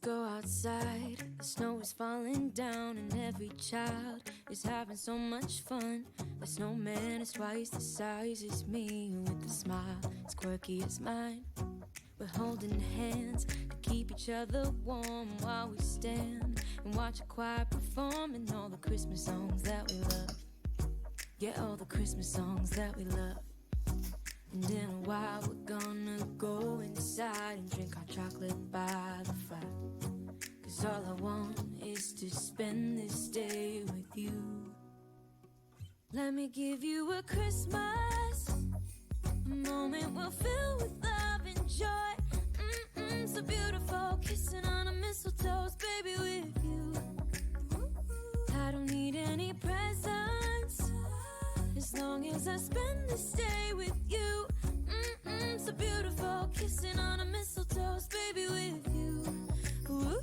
go outside. The snow is falling down and every child is having so much fun. The snowman is twice the size as me, with a smile as quirky as mine. We're holding hands to keep each other warm while we stand and watch a choir performing all the Christmas songs that we love. Yeah, all the Christmas songs that we love. And in a while we're gonna go inside and drink our chocolate by the fire. 'Cause all I want is to spend this day with you. Let me give you a Christmas, a moment we'll fill with love and joy. So beautiful, kissing on a mistletoe, baby, with you. I don't need any presents, as long as I spend this day with you. So beautiful, kissing on a mistletoe, baby, with you. Ooh.